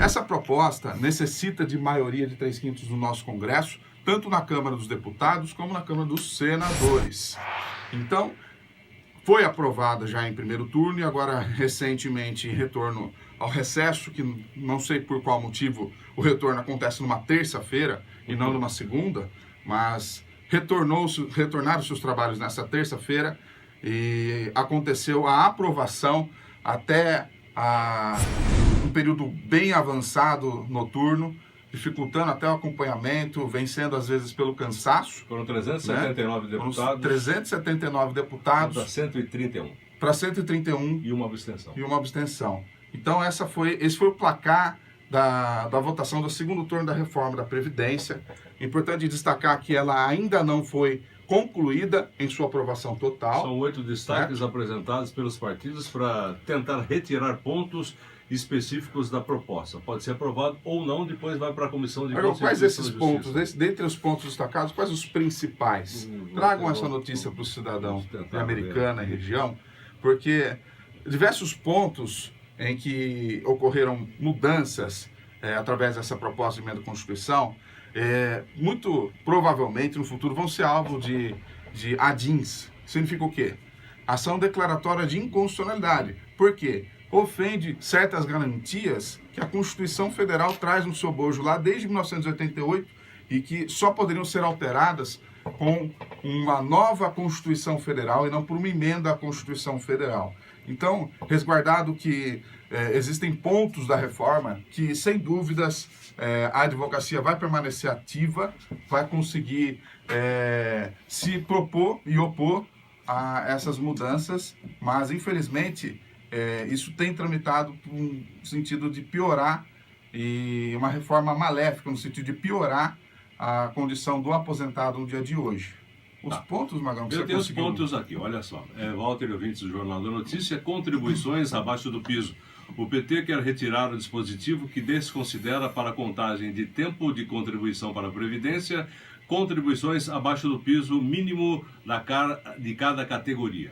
Essa proposta necessita de maioria de 3/5 do nosso Congresso, tanto na Câmara dos Deputados como na Câmara dos Senadores. Então, foi aprovada já em primeiro turno e agora recentemente em retorno ao recesso, que não sei por qual motivo o retorno acontece numa terça-feira e não numa segunda, mas retornaram seus trabalhos nessa terça-feira e aconteceu a aprovação até um período bem avançado noturno, dificultando até o acompanhamento, vencendo às vezes pelo cansaço. Foram 379 deputados. 379 deputados. Para 131. Para 131. E uma abstenção. E uma abstenção. Então esse foi o placar da votação do segundo turno da reforma da Previdência. Importante destacar que ela ainda não foi concluída em sua aprovação total. São 8 destaques apresentados pelos partidos para tentar retirar pontos específicos da proposta. Pode ser aprovado ou não, depois vai para a Comissão de Constituição. Quais esses pontos, dentre os pontos destacados, quais os principais? Tragam essa notícia para o cidadão americana e região, porque diversos pontos em que ocorreram mudanças através dessa proposta de emenda à Constituição, muito provavelmente no futuro vão ser alvo de ADINs. Significa o quê? Ação declaratória de inconstitucionalidade. Por quê? Ofende certas garantias que a Constituição Federal traz no seu bojo lá desde 1988 e que só poderiam ser alteradas com uma nova Constituição Federal e não por uma emenda à Constituição Federal. Então, resguardado que existem pontos da reforma que, sem dúvidas, a advocacia vai permanecer ativa, vai conseguir se propor e opor a essas mudanças, mas, infelizmente, isso tem tramitado no sentido de piorar, e uma reforma maléfica no sentido de piorar a condição do aposentado no dia de hoje. Os pontos, Magrão, que eu você tenho conseguiu... os pontos aqui, olha só. Walter, ouvintes do Jornal da Notícia, contribuições abaixo do piso. O PT quer retirar o dispositivo que desconsidera para a contagem de tempo de contribuição para a Previdência contribuições abaixo do piso mínimo de cada categoria.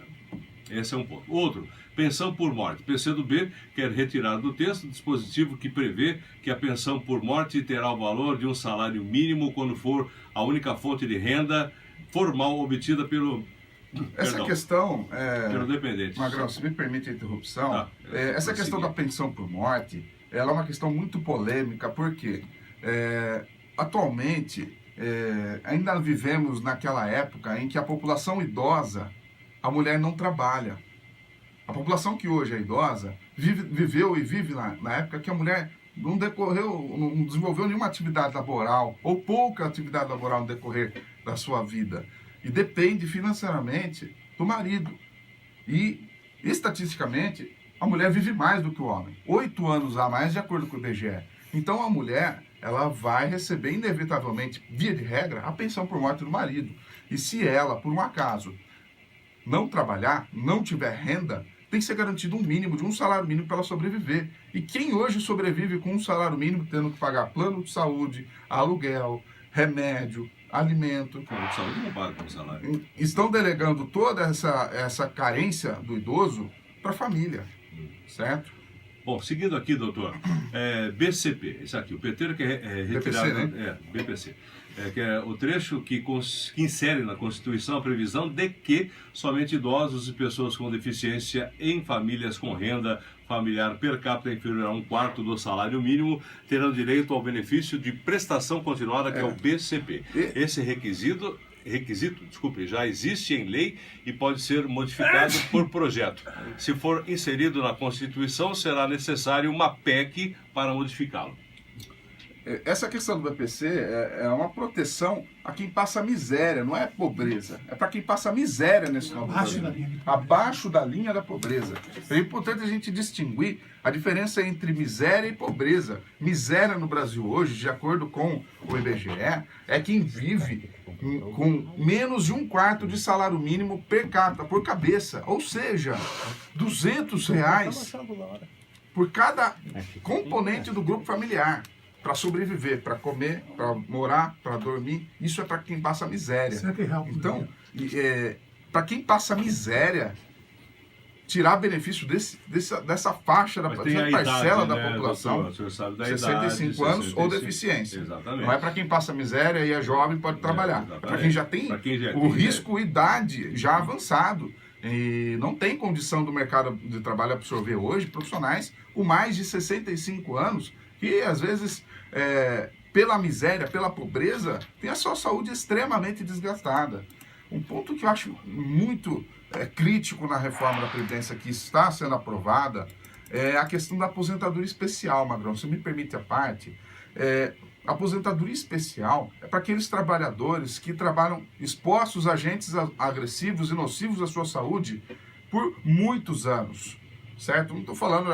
Esse é um ponto. Outro, pensão por morte. PCdoB quer retirar do texto o dispositivo que prevê que a pensão por morte terá o valor de um salário mínimo quando for a única fonte de renda formal obtida pelo... Essa questão... pelo dependente. Magrão, se me permite a interrupção, Tá, essa questão da pensão por morte, ela é uma questão muito polêmica, porque atualmente ainda vivemos naquela época em que a população idosa, a mulher não trabalha. A população que hoje é idosa viveu e vive na época que a mulher não desenvolveu nenhuma atividade laboral, ou pouca atividade laboral no decorrer da sua vida, e depende financeiramente do marido. E, estatisticamente, a mulher vive mais do que o homem, 8 anos a mais, de acordo com o IBGE. Então, a mulher, ela vai receber, inevitavelmente, via de regra, a pensão por morte do marido. E se ela, por um acaso, não trabalhar, não tiver renda, tem que ser garantido um mínimo, de um salário mínimo para ela sobreviver. E quem hoje sobrevive com um salário mínimo, tendo que pagar plano de saúde, aluguel, remédio, alimento... O plano de saúde não paga com salário. Estão delegando toda essa carência do idoso para a família, certo? Bom, seguindo aqui, doutor, BCP, isso aqui, o PT quer retirar... BPC, né? BPC. Que é o trecho que insere na Constituição a previsão de que somente idosos e pessoas com deficiência em famílias com renda familiar per capita inferior a 1/4 do salário mínimo terão direito ao benefício de prestação continuada, que é o BCP. Esse requisito, já existe em lei e pode ser modificado por projeto. Se for inserido na Constituição, será necessário uma PEC para modificá-lo. Essa questão do BPC é uma proteção a quem passa miséria, não é pobreza. É para quem passa miséria nesse novo governo. Abaixo da linha da pobreza. É importante a gente distinguir a diferença entre miséria e pobreza. Miséria no Brasil hoje, de acordo com o IBGE, é quem vive com menos de 1/4 de salário mínimo per capita, por cabeça. Ou seja, R$200 por cada componente do grupo familiar. Para sobreviver, para comer, para morar, para dormir. Isso é para quem passa miséria. Então, para quem passa miséria, tirar benefício dessa faixa, dessa parcela da população, doutor, o senhor sabe da 65 idade, anos 65, ou deficiência. Exatamente. Não é para quem passa miséria e é jovem pode trabalhar. É para quem já tem o risco idade já avançado e não tem condição do mercado de trabalho absorver hoje profissionais com mais de 65 anos que às vezes pela miséria, pela pobreza, tem a sua saúde extremamente desgastada. Um ponto que eu acho muito crítico na reforma da Previdência que está sendo aprovada é a questão da aposentadoria especial, Magrão. Se me permite a parte, a aposentadoria especial é para aqueles trabalhadores que trabalham expostos a agentes agressivos e nocivos à sua saúde por muitos anos, certo? Não estou falando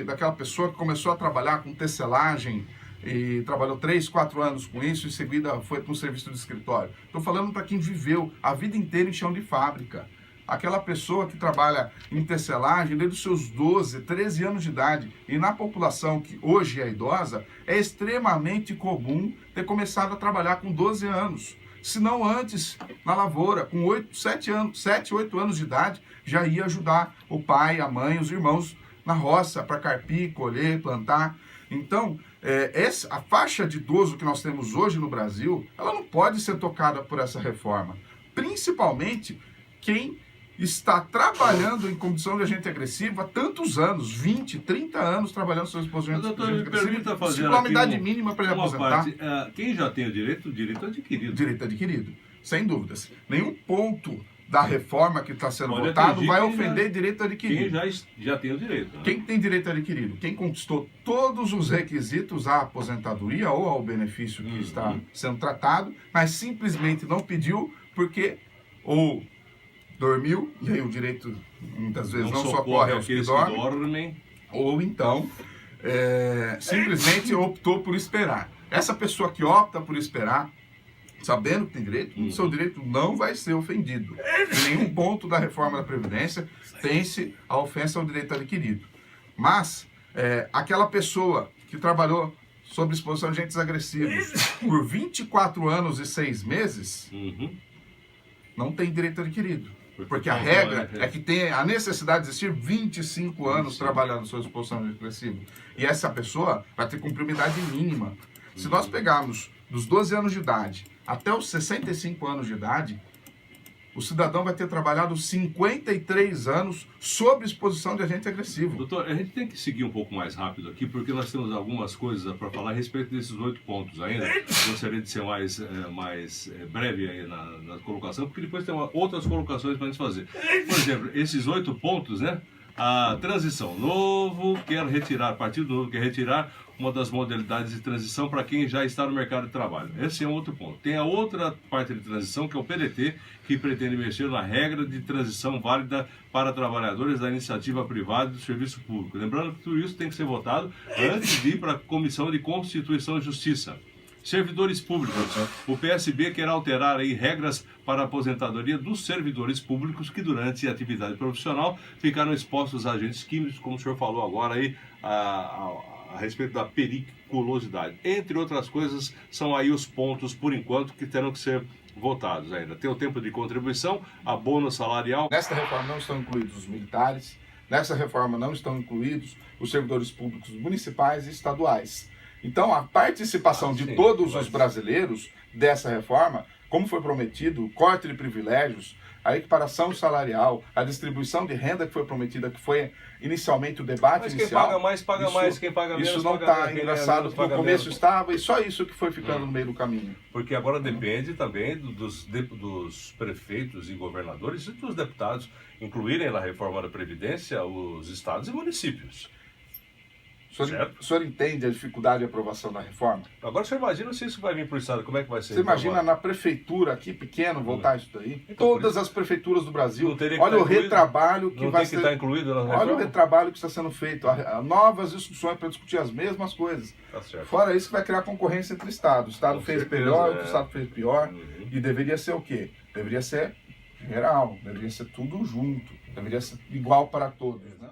daquela pessoa que começou a trabalhar com tecelagem e trabalhou 3, 4 anos com isso e em seguida foi para um serviço de escritório. Estou falando para quem viveu a vida inteira em chão de fábrica. Aquela pessoa que trabalha em tecelagem desde os seus 12, 13 anos de idade. E na população que hoje é idosa, é extremamente comum ter começado a trabalhar com 12 anos. Se não antes, na lavoura, com 7, 8 anos de idade, já ia ajudar o pai, a mãe, os irmãos na roça para carpir, colher, plantar. Então, a faixa de idoso que nós temos hoje no Brasil, ela não pode ser tocada por essa reforma. Principalmente quem está trabalhando em condição de agente agressivo há tantos anos, 20, 30 anos trabalhando sob exposição de agente agressivo. Fazer uma unidade mínima para ele aposentar. Quem já tem o direito adquirido. Direito adquirido, sem dúvidas. Nenhum ponto da reforma que está sendo votado vai ofender direito adquirido. Quem já tem o direito. Né? Quem tem direito adquirido? Quem conquistou todos os requisitos à aposentadoria ou ao benefício que está sendo tratado, mas simplesmente não pediu porque ou dormiu, e aí o direito muitas vezes não socorre aos que dormem, ou então simplesmente optou por esperar. Essa pessoa que opta por esperar, sabendo que tem direito, o seu direito não vai ser ofendido. Em nenhum ponto da reforma da Previdência tem-se a ofensa ao direito adquirido. Mas aquela pessoa que trabalhou sob exposição de agentes agressivos por 24 anos e 6 meses, não tem direito adquirido. Porque a regra é que tem a necessidade de existir 25 anos trabalhando sob exposição de agressivo. E essa pessoa vai ter que cumprir uma idade mínima. Se nós pegarmos dos 12 anos de idade até os 65 anos de idade, o cidadão vai ter trabalhado 53 anos sob exposição de agente agressivo. Doutor, a gente tem que seguir um pouco mais rápido aqui, porque nós temos algumas coisas para falar a respeito desses 8 pontos ainda. Gostaria de ser mais breve aí na colocação, porque depois tem outras colocações para a gente fazer. Por exemplo, esses 8 pontos, né? A transição. Partido Novo quer retirar uma das modalidades de transição para quem já está no mercado de trabalho. Esse é um outro ponto. Tem a outra parte de transição, que é o PDT, que pretende mexer na regra de transição válida para trabalhadores da iniciativa privada e do serviço público. Lembrando que tudo isso tem que ser votado antes de ir para a Comissão de Constituição e Justiça. Servidores públicos. O PSB quer alterar aí regras para a aposentadoria dos servidores públicos que durante a atividade profissional ficaram expostos a agentes químicos, como o senhor falou agora aí, a respeito da periculosidade. Entre outras coisas, são aí os pontos, por enquanto, que terão que ser votados ainda. Tem o tempo de contribuição, abono salarial. Nesta reforma não estão incluídos os militares, nessa reforma não estão incluídos os servidores públicos municipais e estaduais. Então, a participação de todos os brasileiros dessa reforma, como foi prometido, o corte de privilégios, a equiparação salarial, a distribuição de renda que foi prometida, que foi inicialmente o debate inicial. Mas quem paga mais, paga mais, quem paga menos, isso não está engraçado, porque no começo estava, e só isso que foi ficando no meio do caminho. Porque agora depende também dos prefeitos e governadores e dos deputados incluírem na reforma da Previdência os estados e municípios. O senhor entende a dificuldade de aprovação da reforma? Agora o senhor imagina se isso vai vir para o Estado, como é que vai ser? Você imagina na prefeitura aqui, pequeno, voltar isso daí? Então, todas as prefeituras do Brasil, olha o retrabalho que vai ser... incluído na olha o retrabalho que está sendo feito, novas discussões para discutir as mesmas coisas. Tá certo. Fora isso que vai criar concorrência entre estados. O Estado fez melhor, o Estado fez pior. E deveria ser o quê? Deveria ser geral, deveria ser tudo junto, deveria ser igual para todos, né?